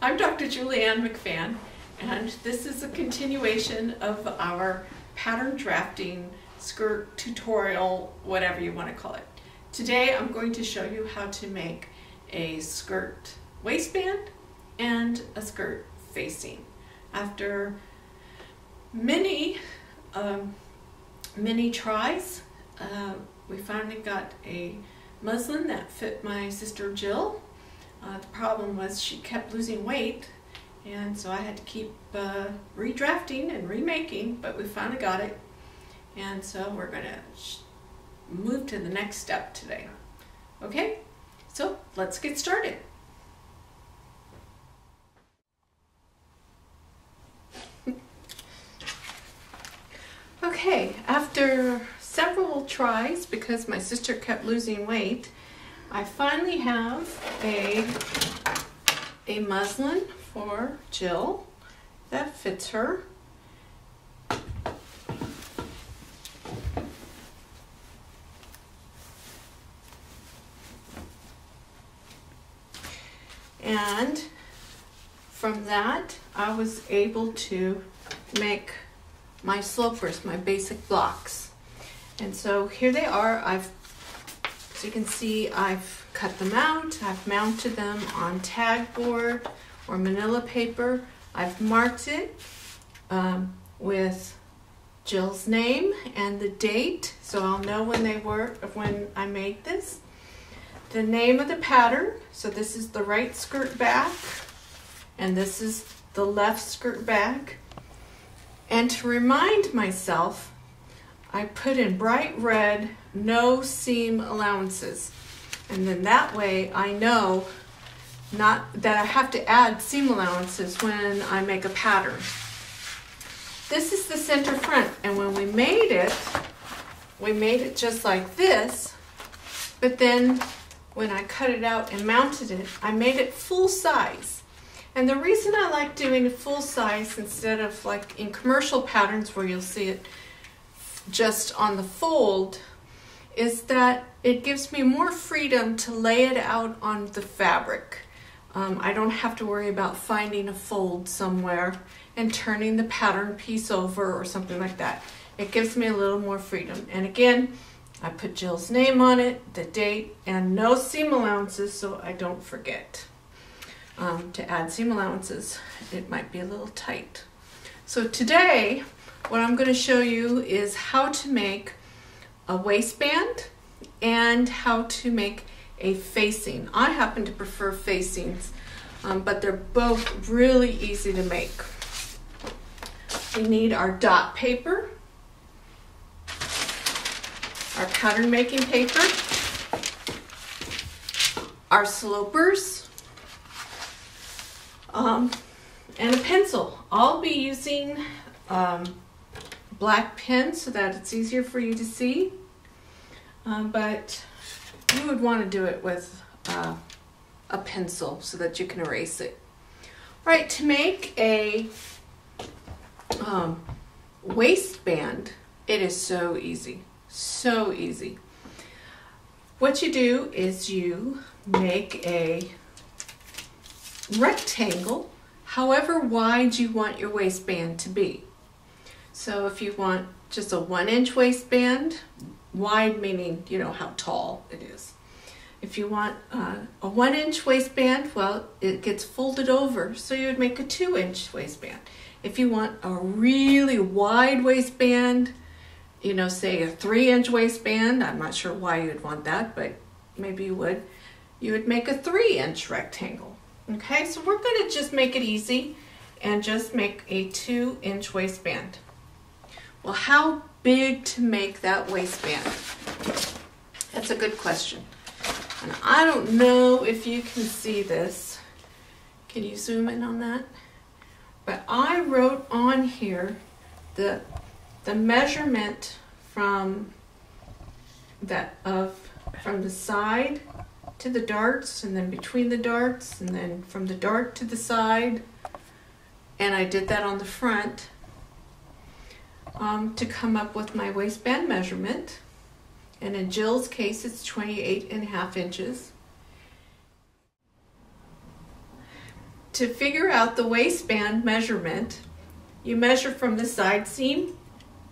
I'm Dr. Julianne McFan, and this is a continuation of our pattern drafting skirt tutorial, whatever you want to call it. Today I'm going to show you how to make a skirt waistband and a skirt facing. After many tries, we finally got a muslin that fit my sister Jill. The problem was she kept losing weight, and so I had to keep redrafting and remaking, but we finally got it. And so we're going to move to the next step today. Okay, so let's get started. Okay, after several tries, because my sister kept losing weight, I finally have a muslin for Jill that fits her. And from that, I was able to make my slopers, my basic blocks. And so here they are. As you can see, I've cut them out. I've mounted them on tag board or manila paper. I've marked it with Jill's name and the date, so I'll know when I made this. The name of the pattern, so this is the right skirt back, and this is the left skirt back. And to remind myself, I put in bright red, no seam allowances. And then that way I know not that I have to add seam allowances when I make a pattern. This is the center front, and when we made it just like this, but then when I cut it out and mounted it, I made it full size. And the reason I like doing it full size instead of like in commercial patterns where you'll see it just on the fold is that it gives me more freedom to lay it out on the fabric. I don't have to worry about finding a fold somewhere and turning the pattern piece over or something like that. It gives me a little more freedom. And again, I put Jill's name on it, the date, and no seam allowances so I don't forget. To add seam allowances, it might be a little tight. So today, what I'm going to show you is how to make a waistband and how to make a facing. I happen to prefer facings, but they're both really easy to make. We need our dot paper, our pattern making paper, our slopers, and a pencil. I'll be using black pen so that it's easier for you to see, but you would want to do it with a pencil so that you can erase it. All right, to make a waistband, it is so easy, so easy. What you do is you make a rectangle however wide you want your waistband to be. So if you want just a 1-inch waistband, wide meaning you know how tall it is. If you want a 1-inch waistband, well, it gets folded over, so you would make a 2-inch waistband. If you want a really wide waistband, you know, say a 3-inch waistband, I'm not sure why you'd want that, but maybe you would make a 3-inch rectangle. Okay, so we're going to just make it easy and just make a 2-inch waistband. Well, how big to make that waistband? That's a good question. And I don't know if you can see this. Can you zoom in on that? But I wrote on here the measurement from the side to the darts, and then between the darts, and then from the dart to the side, and I did that on the front to come up with my waistband measurement. And in Jill's case, it's 28.5 inches. to figure out the waistband measurement, you measure from the side seam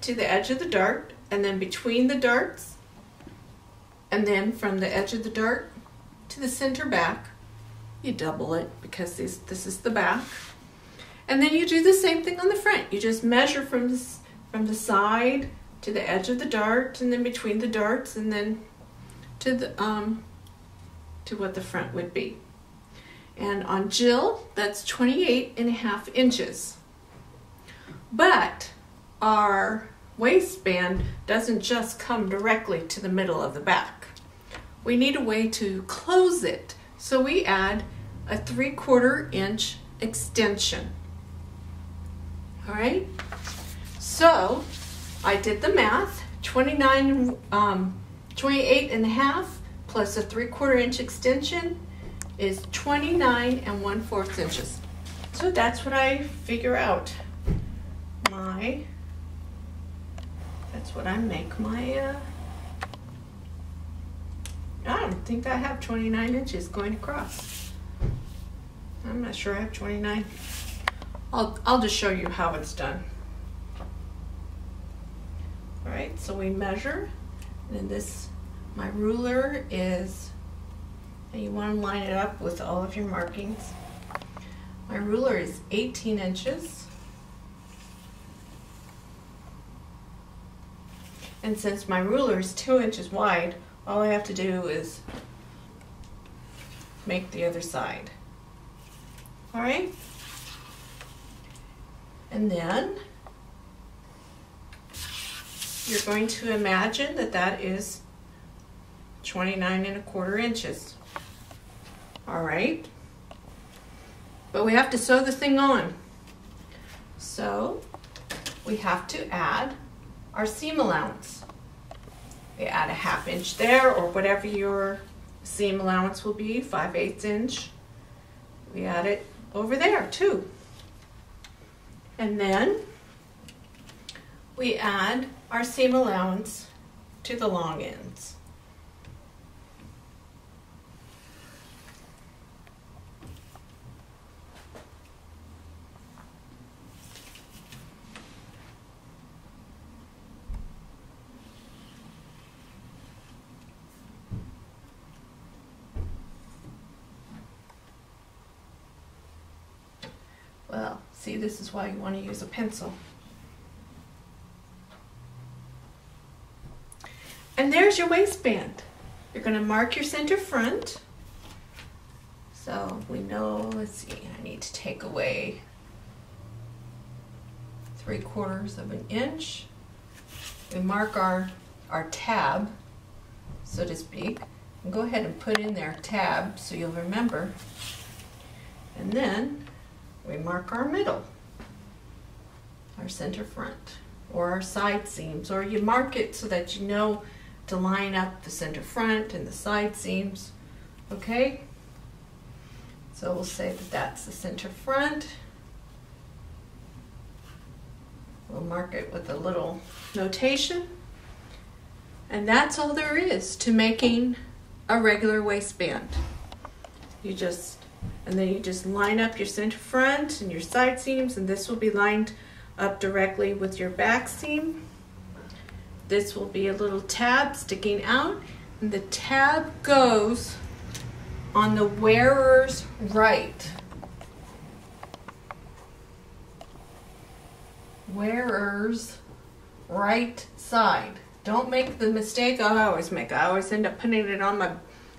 to the edge of the dart, and then between the darts, and then from the edge of the dart to the center back. You double it because this is the back. And then you do the same thing on the front. You just measure from the side to the edge of the dart, and then between the darts, and then to the to what the front would be. And on Jill, that's 28.5 inches. But our waistband doesn't just come directly to the middle of the back. We need a way to close it. So we add a 3/4 inch extension. All right, so I did the math. 28.5 plus a 3/4 inch extension is 29 1/4 inches. So that's what I figure out. That's what I make my, I don't think I have 29 inches going across. I'm not sure I have 29. I'll just show you how it's done. All right, so we measure, and this, my ruler is, and you want to line it up with all of your markings. My ruler is 18 inches. And since my ruler is 2 inches wide, all I have to do is make the other side. All right? And then you're going to imagine that that is 29 1/4 inches. All right? But we have to sew the thing on. So we have to add our seam allowance. We add a 1/2 inch there, or whatever your seam allowance will be, 5/8 inch. We add it over there too. And then we add our seam allowance to the long ends. Well, see, this is why you want to use a pencil. And there's your waistband. You're going to mark your center front. So we know, let's see, I need to take away 3/4 of an inch. We mark our tab, so to speak. And go ahead and put in there tab so you'll remember. And then we mark our middle, our center front, or our side seams, or you mark it so that you know to line up the center front and the side seams, okay? So we'll say that that's the center front. We'll mark it with a little notation. And that's all there is to making a regular waistband. And then you just line up your center front and your side seams, and this will be lined up directly with your back seam. This will be a little tab sticking out, and the tab goes on the wearer's right. Wearer's right side. Don't make the mistake I always make. I always end up putting it on my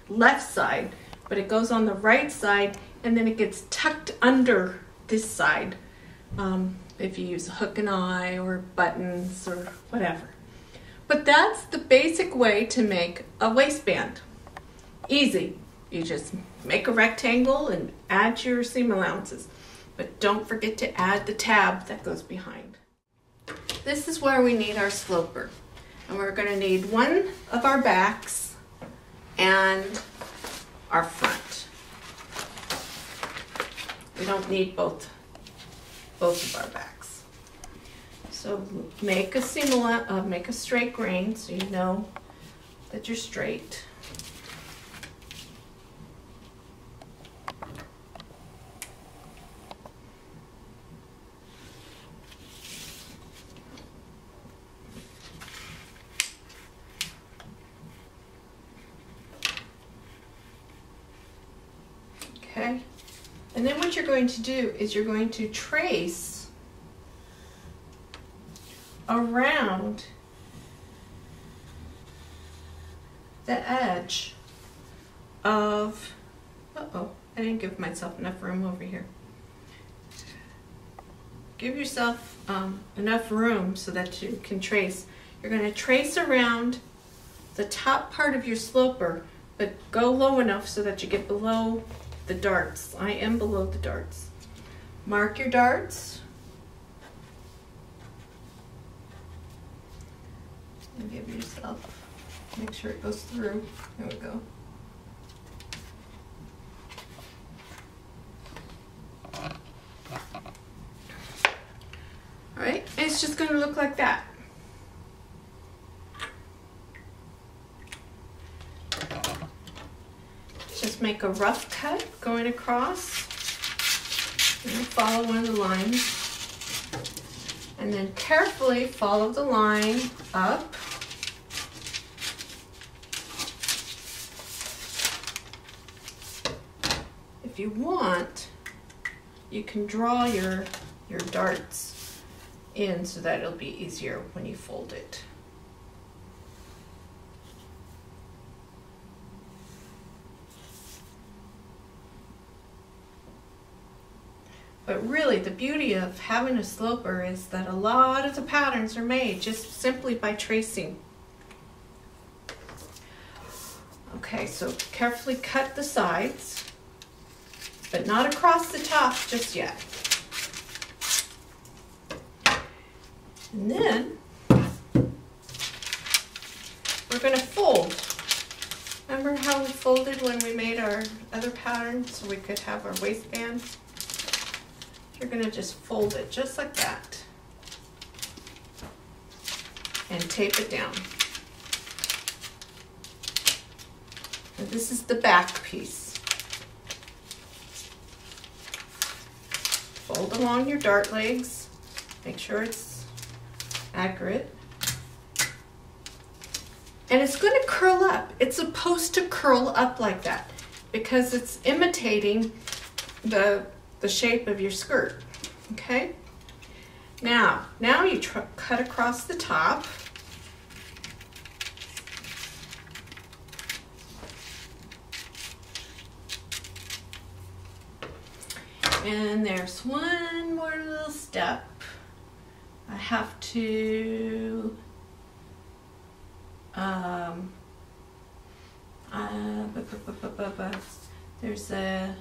left side, but it goes on the right side, and then it gets tucked under this side if you use a hook and eye or buttons or whatever. But that's the basic way to make a waistband. Easy. You just make a rectangle and add your seam allowances. But don't forget to add the tab that goes behind. This is where we need our sloper. And we're going to need one of our backs and our front. We don't need both of our backs. So make a make a straight grain so you know that you're straight. okay? And then what you're going to do is you're going to trace around the edge of, uh-oh, I didn't give myself enough room over here. Give yourself enough room so that you can trace. You're going to trace around the top part of your sloper, but go low enough so that you get below the darts. I am below the darts. Mark your darts. And give yourself, make sure it goes through. There we go. All right, and it's just going to look like that. Just make a rough cut going across and follow one of the lines. And then carefully follow the line up. If you want, you can draw your darts in so that it'll be easier when you fold it. But really, the beauty of having a sloper is that a lot of the patterns are made just simply by tracing. Okay, so carefully cut the sides, but not across the top just yet. And then we're going to fold. Remember how we folded when we made our other pattern so we could have our waistband? You're going to just fold it just like that and tape it down. And this is the back piece. Fold along your dart legs. Make sure it's accurate. And it's going to curl up. It's supposed to curl up like that because it's imitating the shape of your skirt, okay? Now you cut across the top. And there's one more little step. I have to there's a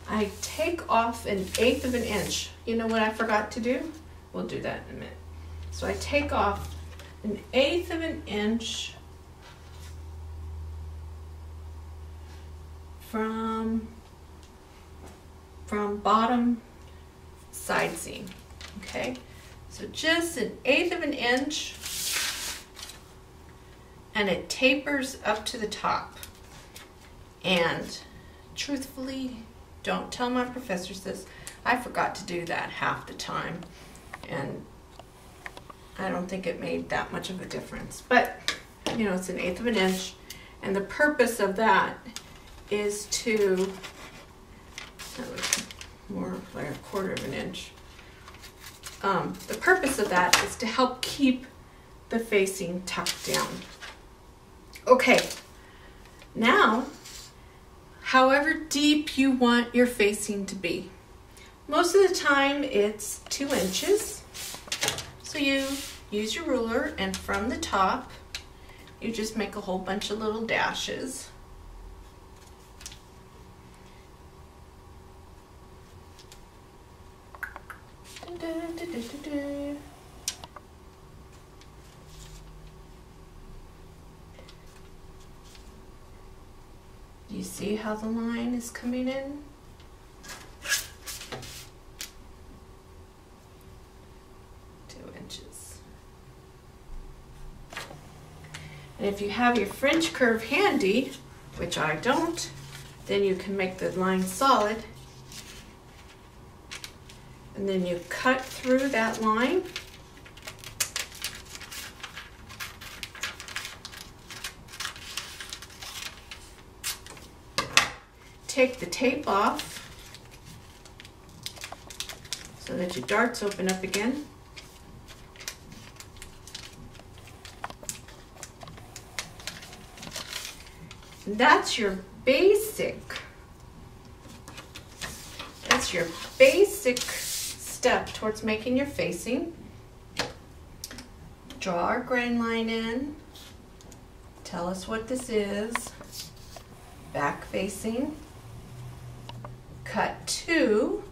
I take off 1/8 of an inch. You know what I forgot to do? We'll do that in a minute. So I take off 1/8 of an inch from bottom side seam. Okay, so just 1/8 of an inch, and it tapers up to the top. And truthfully, don't tell my professors this, I forgot to do that half the time, and I don't think it made that much of a difference. But, you know, it's 1/8 of an inch, and the purpose of that is to, that was more like 1/4 of an inch. The purpose of that is to help keep the facing tucked down. Okay, now, however deep you want your facing to be. Most of the time it's 2 inches. So you use your ruler, and from the top, you just make a whole bunch of little dashes. Do you see how the line is coming in? And if you have your French curve handy, which I don't, then you can make the line solid. And then you cut through that line. take the tape off so that your darts open up again. That's your basic step towards making your facing. Draw our grain line in. Tell us what this is. Back facing. Cut 2.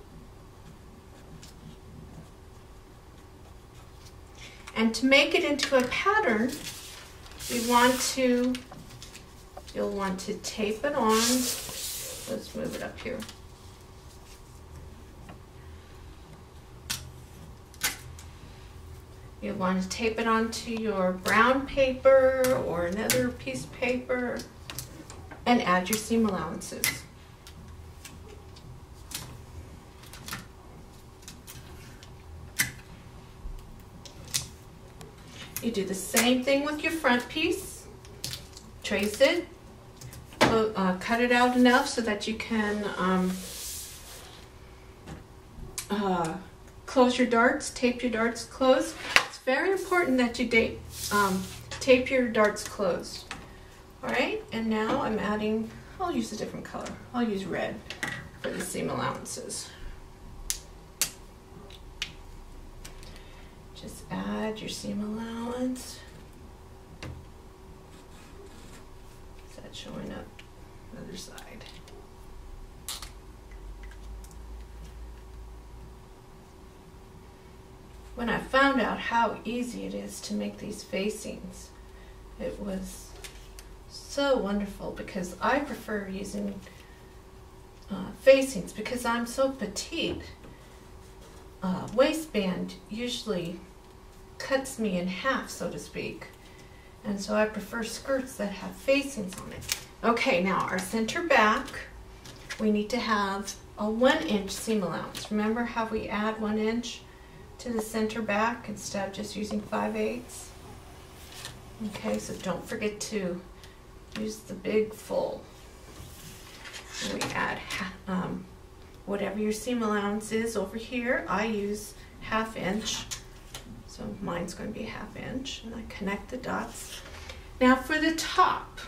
And to make it into a pattern, you'll want to tape it on. Let's move it up here. You'll want to tape it onto your brown paper or another piece of paper and add your seam allowances. You do the same thing with your front piece. Trace it, cut it out enough so that you can close your darts, tape your darts closed. It's very important that you tape your darts closed. All right, and now I'm adding, I'll use a different color. I'll use red for the seam allowances. Just add your seam allowance. Is that showing up the other side? When I found out how easy it is to make these facings, it was so wonderful because I prefer using facings because I'm so petite. Waistband usually cuts me in half, so to speak, and so I prefer skirts that have facings on it. Okay, now our center back, we need to have a 1-inch seam allowance. Remember how we add 1 inch to the center back instead of just using 5/8? Okay, so don't forget to use the big full. And we add whatever your seam allowance is over here. I use 1/2 inch, so mine's going to be 1/2 inch, and I connect the dots. Now for the top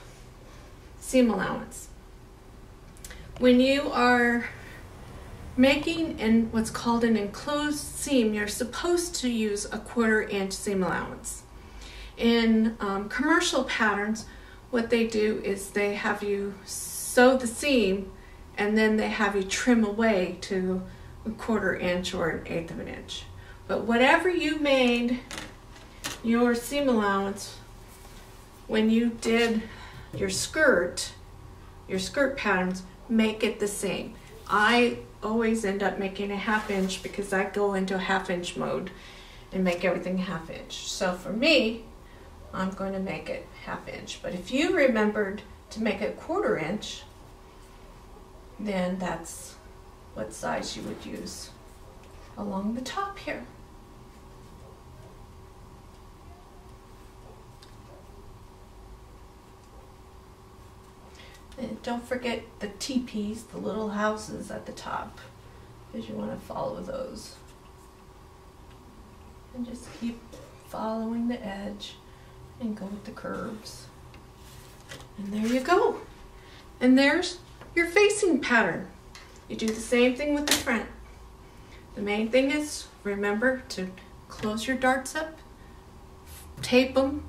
seam allowance, when you are making what's called an enclosed seam, you're supposed to use a 1/4 inch seam allowance. In commercial patterns, what they do is they have you sew the seam and then they have you trim away to a 1/4 inch or 1/8 of an inch. But whatever you made your seam allowance when you did your skirt patterns, make it the same. I always end up making a 1/2 inch because I go into a 1/2 inch mode and make everything 1/2 inch. So for me, I'm going to make it 1/2 inch. But if you remembered to make it 1/4 inch, then that's what size you would use along the top here. And don't forget the teepees, the little houses at the top, because you want to follow those. And just keep following the edge and go with the curves. And there you go. And there's your facing pattern. You do the same thing with the front. The main thing is, remember to close your darts up, tape them,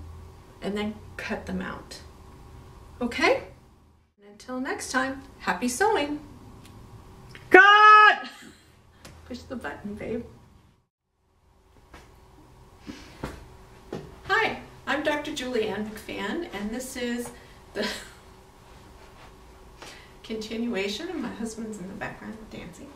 and then cut them out. Okay? Until next time, happy sewing. Cut! Push the button, babe. Hi, I'm Dr. Julianne McFan, and this is the continuation, and my husband's in the background dancing.